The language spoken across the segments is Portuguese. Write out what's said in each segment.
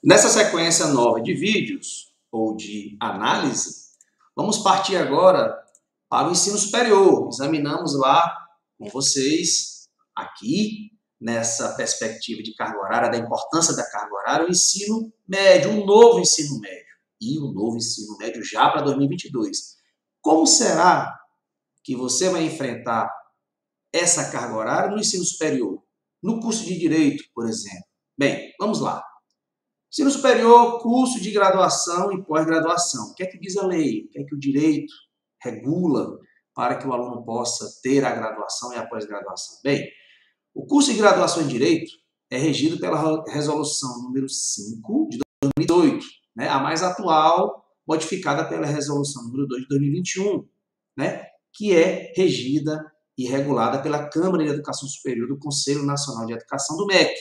Nessa sequência nova de vídeos, ou de análise, vamos partir agora para o ensino superior. Examinamos lá com vocês, aqui, nessa perspectiva de carga horária, da importância da carga horária, o ensino médio, um novo ensino médio. E um novo ensino médio já para 2022. Como será que você vai enfrentar essa carga horária no ensino superior? No curso de Direito, por exemplo. Bem, vamos lá. Ensino superior, curso de graduação e pós-graduação. O que é que diz a lei? O que é que o direito regula para que o aluno possa ter a graduação e a pós-graduação? Bem, o curso de graduação em Direito é regido pela resolução número 5 de 2018, né? A mais atual, modificada pela resolução número 2 de 2021, né? Que é regida e regulada pela Câmara de Educação Superior do Conselho Nacional de Educação, do MEC.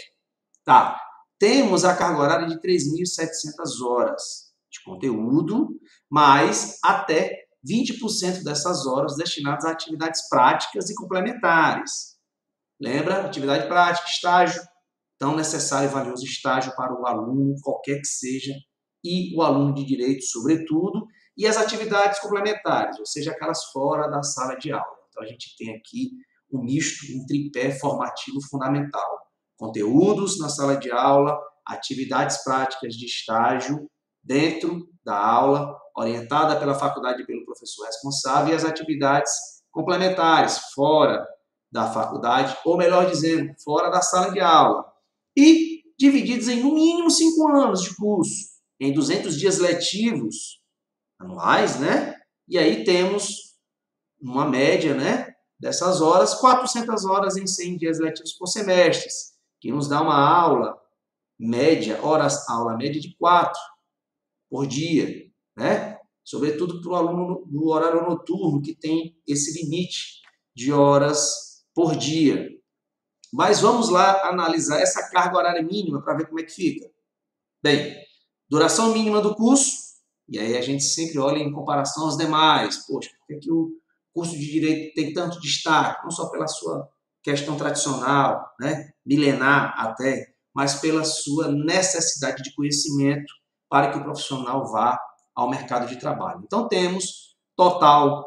Tá. Temos a carga horária de 3.700 horas de conteúdo, mais até 20% dessas horas destinadas a atividades práticas e complementares. Lembra? Atividade prática, estágio, tão necessário e valioso estágio para o aluno, qualquer que seja, e o aluno de direito, sobretudo, e as atividades complementares, ou seja, aquelas fora da sala de aula. Então, a gente tem aqui um misto, um tripé formativo fundamental. Conteúdos na sala de aula, atividades práticas de estágio dentro da aula, orientada pela faculdade e pelo professor responsável, e as atividades complementares fora da faculdade, ou melhor dizendo, fora da sala de aula. E divididos em no mínimo 5 anos de curso, em 200 dias letivos anuais, né? E aí temos uma média, né, dessas horas, 400 horas em 100 dias letivos por semestre, que nos dá uma aula média, aula média de 4 por dia, né? Sobretudo para o aluno do horário noturno, que tem esse limite de horas por dia. Mas vamos lá analisar essa carga horária mínima para ver como é que fica. Bem, duração mínima do curso, e aí a gente sempre olha em comparação aos demais. Poxa, por que é que o curso de Direito tem tanto destaque? Não só pela sua questão tradicional, né, milenar até, mas pela sua necessidade de conhecimento para que o profissional vá ao mercado de trabalho. Então, temos total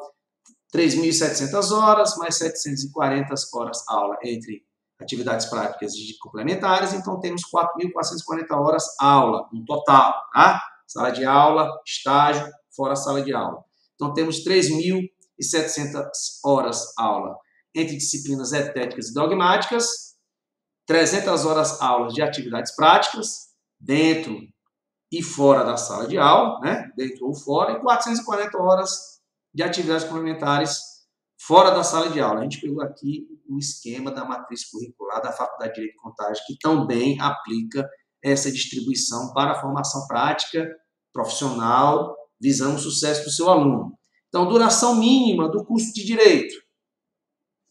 3.700 horas, mais 740 horas aula entre atividades práticas e complementares, então temos 4.440 horas aula no total, tá? Sala de aula, estágio, fora a sala de aula. Então temos 3.700 horas aula entre disciplinas etéticas e dogmáticas, 300 horas aulas de atividades práticas, dentro e fora da sala de aula, né? Dentro ou fora, e 440 horas de atividades complementares fora da sala de aula. A gente pegou aqui o esquema da matriz curricular da Faculdade de Direito e Contagem, que também aplica essa distribuição para a formação prática, profissional, visando o sucesso do seu aluno. Então, duração mínima do curso de Direito.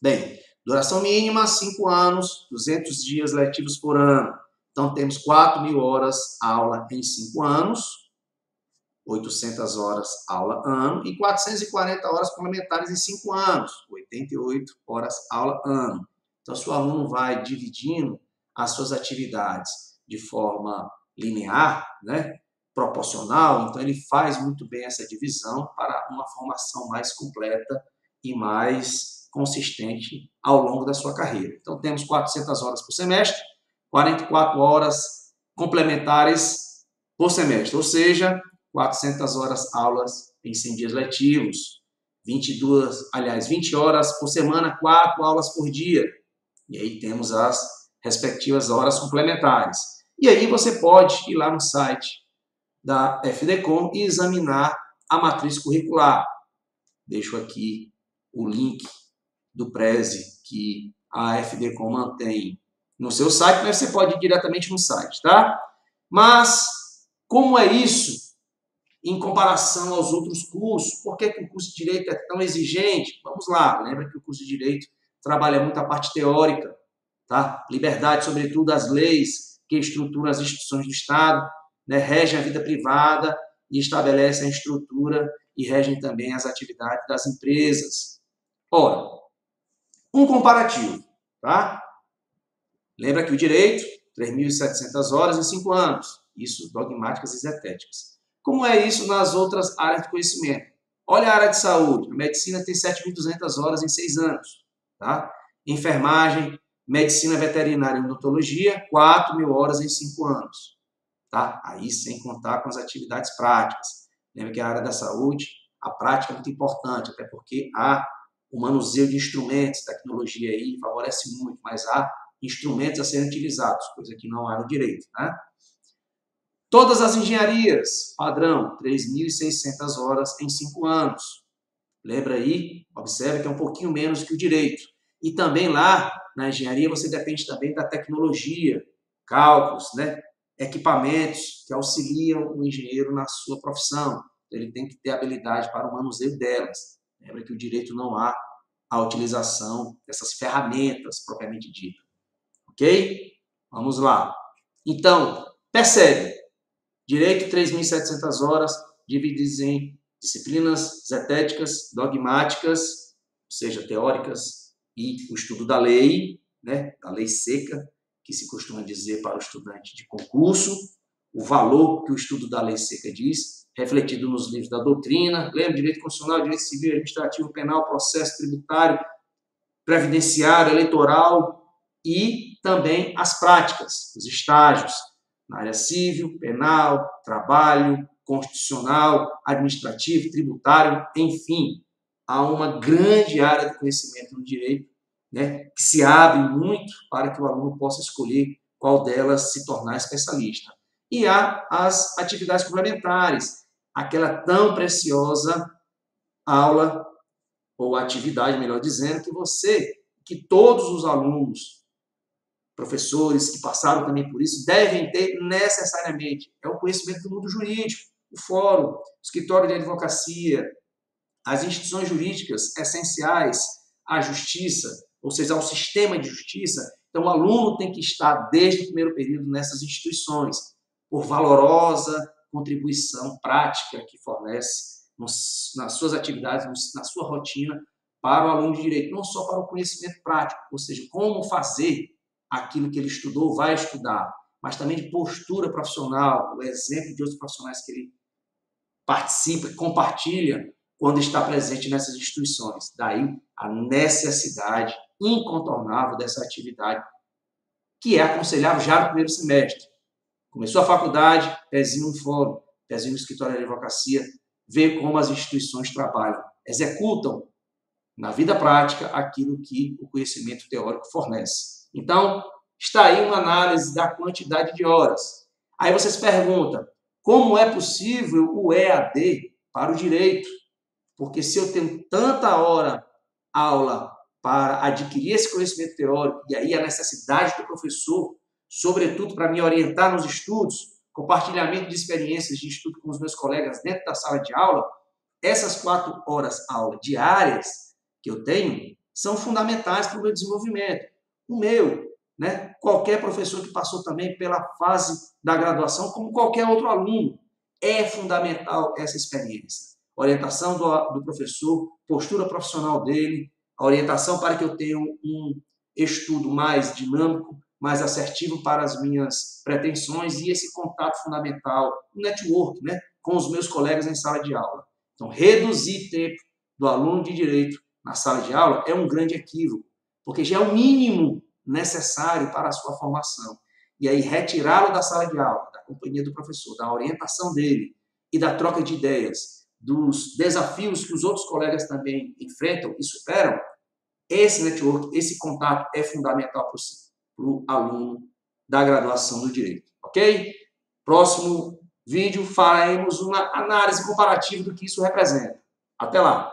Bem, duração mínima, 5 anos, 200 dias letivos por ano. Então, temos 4.000 horas aula em 5 anos, 800 horas aula ano, e 440 horas complementares em 5 anos, 88 horas aula ano. Então, se o aluno vai dividindo as suas atividades de forma linear, né, proporcional, então ele faz muito bem essa divisão para uma formação mais completa e mais consistente ao longo da sua carreira. Então, temos 400 horas por semestre, 44 horas complementares por semestre, ou seja, 400 horas aulas em 100 dias letivos, 20 horas por semana, 4 aulas por dia. E aí temos as respectivas horas complementares. E aí você pode ir lá no site da FDCOM e examinar a matriz curricular. Deixo aqui o link do Prezi que a FDCOM mantém no seu site, mas você pode ir diretamente no site, tá? Mas, como é isso em comparação aos outros cursos? Por que o curso de Direito é tão exigente? Vamos lá, lembra que o curso de Direito trabalha muito a parte teórica, tá? Liberdade, sobretudo, das leis que estruturam as instituições do Estado, né? Regem a vida privada e estabelecem a estrutura e regem também as atividades das empresas. Ora, um comparativo, tá? Lembra que o Direito, 3.700 horas em 5 anos. Isso, dogmáticas e zetéticas. Como é isso nas outras áreas de conhecimento? Olha a área de saúde. A medicina tem 7.200 horas em 6 anos. Tá? Enfermagem, medicina veterinária e odontologia, 4.000 horas em 5 anos. Tá? Aí sem contar com as atividades práticas. Lembra que a área da saúde, a prática é muito importante, até porque há o manuseio de instrumentos, tecnologia aí favorece muito, mas há instrumentos a serem utilizados, coisa que não há no direito. Né? Todas as engenharias, padrão, 3.600 horas em 5 anos. Lembra aí? Observa que é um pouquinho menos que o direito. E também lá, na engenharia, você depende também da tecnologia, cálculos, né? Equipamentos que auxiliam o engenheiro na sua profissão. Ele tem que ter habilidade para o manuseio delas. Lembra que o direito não há a utilização dessas ferramentas propriamente dita. Ok? Vamos lá. Então, percebe. Direito, 3.700 horas, divididas em disciplinas zetéticas, dogmáticas, ou seja, teóricas, e o estudo da lei, né, da lei seca, que se costuma dizer para o estudante de concurso, o valor que o estudo da lei seca diz, refletido nos livros da doutrina, lembra, direito constitucional, direito civil, administrativo, penal, processo tributário, previdenciário, eleitoral e também as práticas, os estágios, na área civil, penal, trabalho, constitucional, administrativo, tributário, enfim, há uma grande área de conhecimento no direito, né, que se abre muito para que o aluno possa escolher qual delas se tornar especialista. E há as atividades complementares, aquela tão preciosa aula, ou atividade, melhor dizendo, que todos os alunos, professores que passaram também por isso, devem ter necessariamente. É o conhecimento do mundo jurídico, o fórum, o escritório de advocacia, as instituições jurídicas essenciais à justiça, ou seja, ao sistema de justiça. Então, o aluno tem que estar desde o primeiro período nessas instituições, por valorosa contribuição prática que fornece nas suas atividades, na sua rotina, para o aluno de direito, não só para o conhecimento prático, ou seja, como fazer aquilo que ele estudou, vai estudar, mas também de postura profissional, o exemplo de outros profissionais que ele participa, compartilha quando está presente nessas instituições. Daí a necessidade incontornável dessa atividade, que é aconselhável já no primeiro semestre. Começou a faculdade, pezinho no fórum, pezinho no escritório de advocacia, ver como as instituições trabalham, executam na vida prática aquilo que o conhecimento teórico fornece. Então, está aí uma análise da quantidade de horas. Aí você se pergunta, como é possível o EAD para o direito? Porque se eu tenho tanta hora aula para adquirir esse conhecimento teórico, e aí a necessidade do professor, sobretudo para me orientar nos estudos, compartilhamento de experiências de estudo com os meus colegas dentro da sala de aula, essas 4 horas aula diárias que eu tenho são fundamentais para o meu desenvolvimento. O meu, né? Qualquer professor que passou também pela fase da graduação, como qualquer outro aluno, é fundamental essa experiência. Orientação do professor, postura profissional dele, a orientação para que eu tenha um estudo mais dinâmico, mais assertivo para as minhas pretensões e esse contato fundamental, o network, né, com os meus colegas em sala de aula. Então, reduzir tempo do aluno de direito na sala de aula é um grande equívoco, porque já é o mínimo necessário para a sua formação. E aí, retirá-lo da sala de aula, da companhia do professor, da orientação dele e da troca de ideias, dos desafios que os outros colegas também enfrentam e superam, esse network, esse contato é fundamental para o aluno da graduação do direito, ok? Próximo vídeo faremos uma análise comparativa do que isso representa. Até lá!